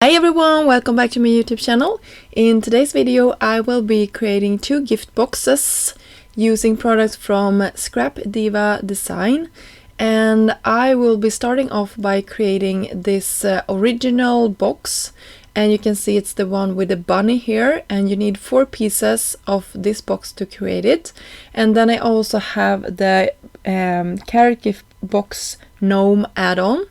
Hi everyone, welcome back to my YouTube channel. In today's video I will be creating two gift boxes using products from Scrap Diva design, and I will be starting off by creating this original box, and you can see it's the one with the bunny here, and you need 4 pieces of this box to create it. And then I also have the carrot gift box gnome add-on,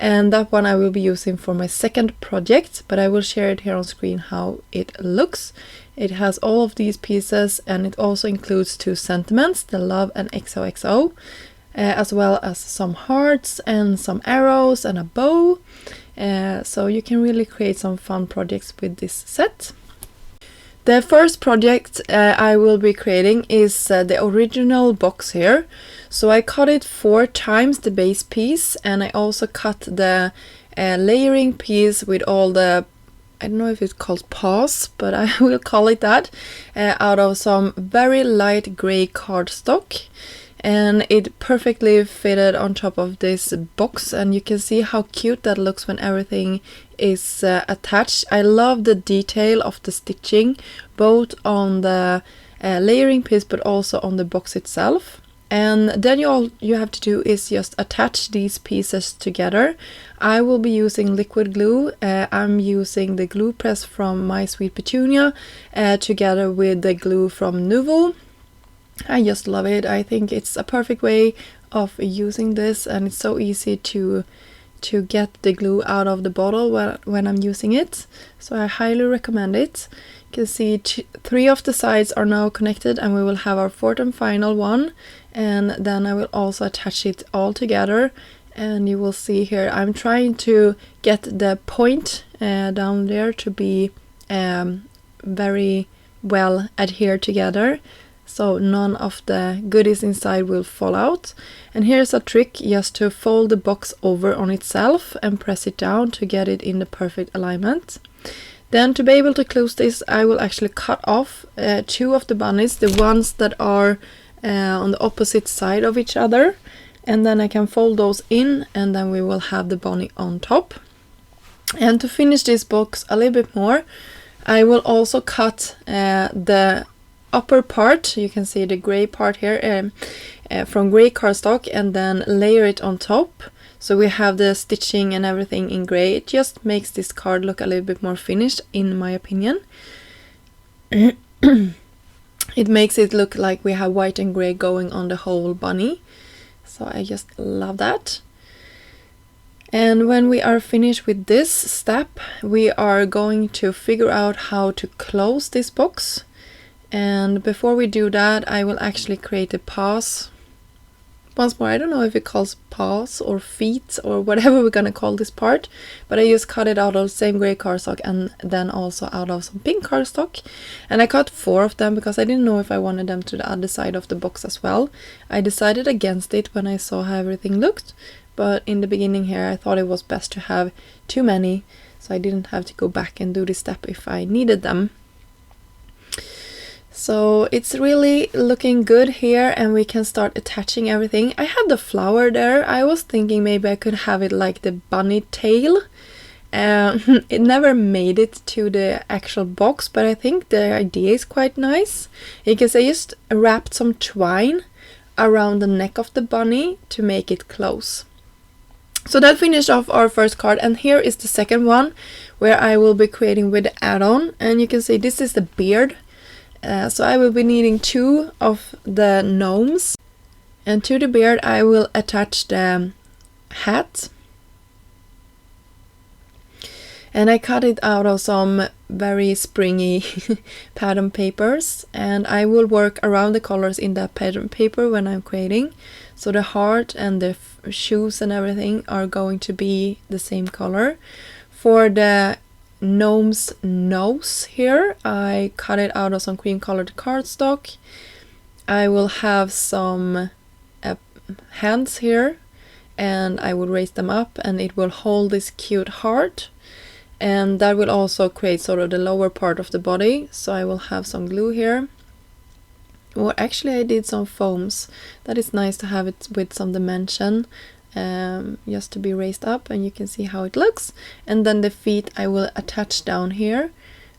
and that one I will be using for my second project, but I will share it here on screen how it looks. It has all of these pieces, and it also includes 2 sentiments, the love and XOXO, as well as some hearts and some arrows and a bow. So you can really create some fun projects with this set. The first project I will be creating is the original box here. So I cut it 4 times the base piece, and I also cut the layering piece with all the, I don't know if it's called paws, but I will call it that, out of some very light gray cardstock. And it perfectly fitted on top of this box, and you can see how cute that looks when everything is attached. I love the detail of the stitching, both on the layering piece but also on the box itself. And then all you have to do is just attach these pieces together. I will be using liquid glue. I'm using the glue press from My Sweet Petunia together with the glue from Nouveau. I just love it. I think it's a perfect way of using this, and it's so easy to get the glue out of the bottle when I'm using it. So I highly recommend it. You can see 3 of the sides are now connected, and we will have our 4th and final one. And then I will also attach it all together, and you will see here I'm trying to get the point down there to be very well adhered together, so none of the goodies inside will fall out. And here's a trick, just to fold the box over on itself and press it down to get it in the perfect alignment. Then to be able to close this, I will actually cut off 2 of the bunnies, the ones that are on the opposite side of each other, and then I can fold those in, and then we will have the bunny on top. And to finish this box a little bit more, I will also cut the upper part, you can see the gray part here, from gray cardstock, and then layer it on top. So we have the stitching and everything in gray. It just makes this card look a little bit more finished, in my opinion. It makes it look like we have white and gray going on the whole bunny. So I just love that. And when we are finished with this step, we are going to figure out how to close this box. And before we do that, I will actually create the paws. Once more, I don't know if it calls paws or feet or whatever we're gonna call this part, but I just cut it out of the same gray cardstock and then also out of some pink cardstock. And I cut 4 of them because I didn't know if I wanted them to the other side of the box as well. I decided against it when I saw how everything looked, but in the beginning here I thought it was best to have too many, so I didn't have to go back and do this step if I needed them. So it's really looking good here, and we can start attaching everything. I had the flower there. I was thinking maybe I could have it like the bunny tail. It never made it to the actual box, but I think the idea is quite nice. You can say just wrapped some twine around the neck of the bunny to make it close. So that finished off our first card, and here is the second one where I will be creating with the add-on, and you can see this is the beard. So I will be needing 2 of the gnomes, and to the beard I will attach the hat. And I cut it out of some very springy pattern papers, and I will work around the colors in that pattern paper when I'm creating. So the heart and the shoes and everything are going to be the same color. For the gnome's nose here, I cut it out of some cream colored cardstock. I will have some hands here, and I will raise them up, and it will hold this cute heart, and that will also create sort of the lower part of the body. So I will have some glue here, or actually I did some foams. That is nice to have it with some dimension. just to be raised up, and you can see how it looks. And then the feet I will attach down here.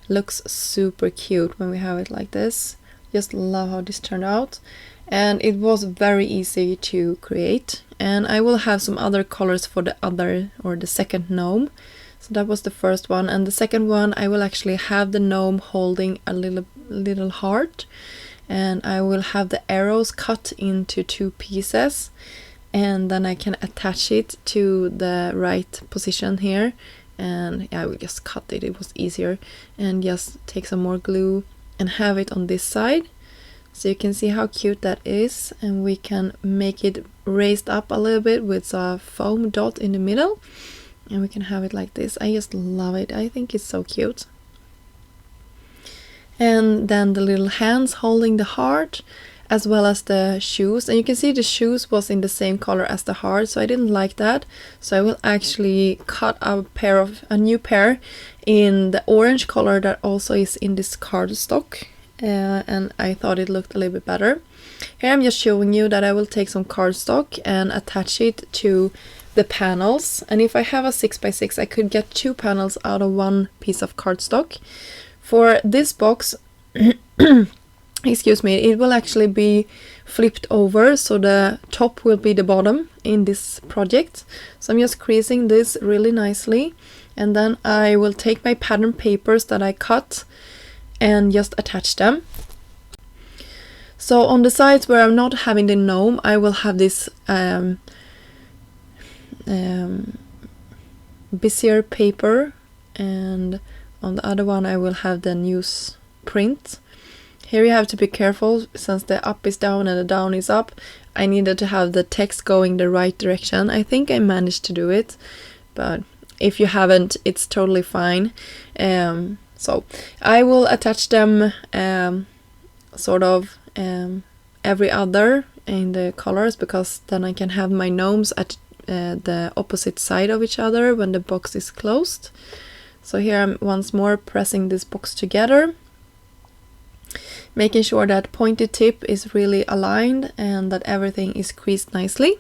Looks super cute when we have it like this. Just love how this turned out, and it was very easy to create. And I will have some other colors for the other, or the second gnome. So that was the first one, and the second one I will actually have the gnome holding a little heart, and I will have the arrows cut into 2 pieces, and then I can attach it to the right position here. And I will just cut it, it was easier, and just take some more glue and have it on this side. So you can see how cute that is, and we can make it raised up a little bit with a foam dot in the middle, and we can have it like this. I just love it, I think it's so cute. And then the little hands holding the heart, as well as the shoes. And you can see the shoes was in the same color as the heart, so I didn't like that. So I will actually cut a new pair in the orange color that also is in this cardstock. And I thought it looked a little bit better. Here I'm just showing you that I will take some cardstock and attach it to the panels. And if I have a 6x6, I could get 2 panels out of 1 piece of cardstock. For this box, excuse me, it will actually be flipped over, so the top will be the bottom in this project. So I'm just creasing this really nicely, and then I will take my pattern papers that I cut and just attach them. So on the sides where I'm not having the gnome, I will have this busier paper, and on the other one I will have the newsprint. Here you have to be careful, since the up is down and the down is up. I needed to have the text going the right direction. I think I managed to do it, but if you haven't, it's totally fine. So I will attach them sort of every other in the colors, because then I can have my gnomes at the opposite side of each other when the box is closed. So here I'm once more pressing this box together, making sure that pointed tip is really aligned and that everything is creased nicely.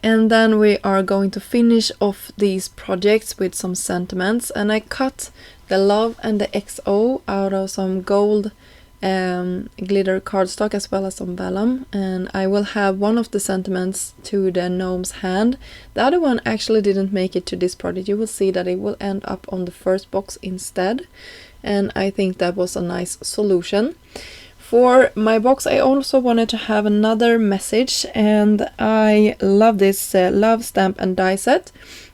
And then we are going to finish off these projects with some sentiments, and I cut the love and the XO out of some gold glitter cardstock, as well as some vellum, and I will have one of the sentiments to the gnome's hand. The other one actually didn't make it to this project. You will see that it will end up on the first box instead, and I think that was a nice solution. For my box I also wanted to have another message, and I love this love stamp and die set.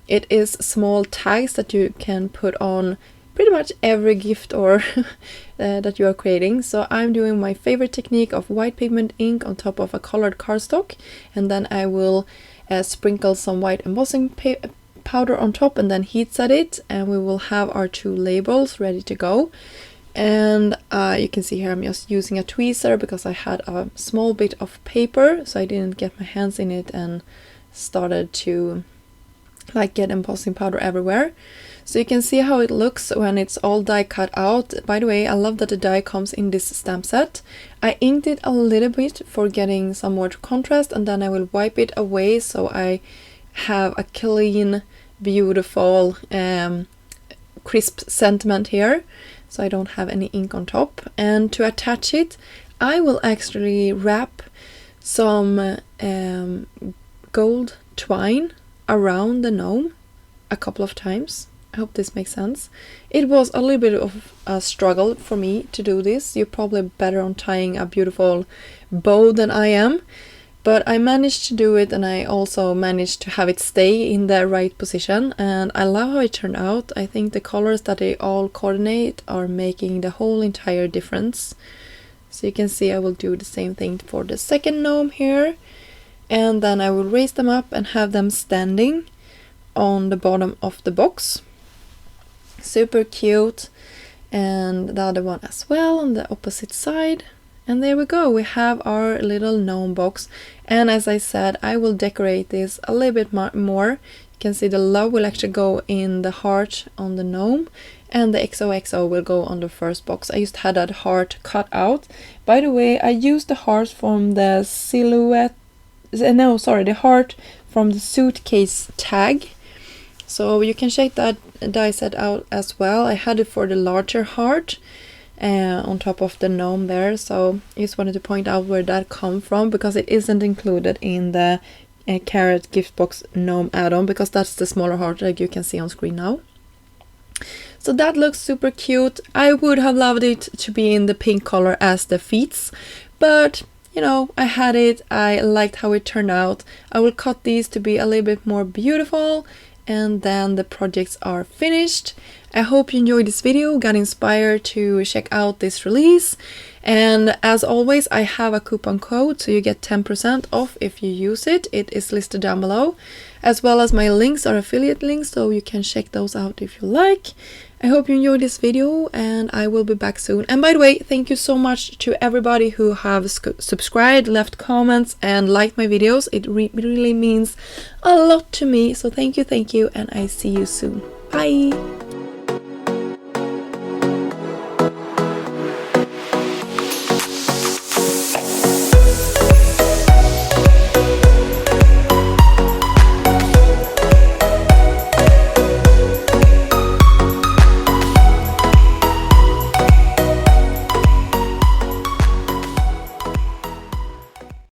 It is small tags that you can put on pretty much every gift or that you are creating. So I'm doing my favorite technique of white pigment ink on top of a colored cardstock, and then I will sprinkle some white embossing powder on top and then heat set it, and we will have our 2 labels ready to go. And you can see here I'm just using a tweezer because I had a small bit of paper, so I didn't get my hands in it and started to like get embossing powder everywhere. So you can see how it looks when it's all die cut out. By the way, I love that the die comes in this stamp set. I inked it a little bit for getting some more contrast, and then I will wipe it away so I have a clean, beautiful, crisp sentiment here, so I don't have any ink on top. And to attach it, I will actually wrap some gold twine around the gnome a couple of times. I hope this makes sense. It was a little bit of a struggle for me to do this. You're probably better on tying a beautiful bow than I am, but I managed to do it, and I also managed to have it stay in the right position, and I love how it turned out. I think the colors that they all coordinate are making the whole entire difference. So you can see I will do the same thing for the second gnome here, and then I will raise them up and have them standing on the bottom of the box. Super cute. And the other one as well on the opposite side. And there we go, we have our little gnome box. And as I said, I will decorate this a little bit more. You can see the love will actually go in the heart on the gnome, and the XOXO will go on the first box. I just had that heart cut out. By the way, I used the heart from the silhouette, no, sorry, the heart from the suitcase tag. So you can check that die set out as well. I had it for the larger heart on top of the gnome there, so I just wanted to point out where that come from, because it isn't included in the Carrot gift box gnome add-on, because that's the smaller heart like you can see on screen now. So that looks super cute. I would have loved it to be in the pink color as the feet, but you know, I had it, I liked how it turned out. I will cut these to be a little bit more beautiful, and then the projects are finished. I hope you enjoyed this video, got inspired to check out this release, and as always I have a coupon code, so you get 10% off if you use it. It is listed down below, as well as my links are affiliate links, so you can check those out if you like. I hope you enjoyed this video, and I will be back soon. And by the way, thank you so much to everybody who have subscribed, left comments and liked my videos. It really means a lot to me, so thank you, and I see you soon. Bye!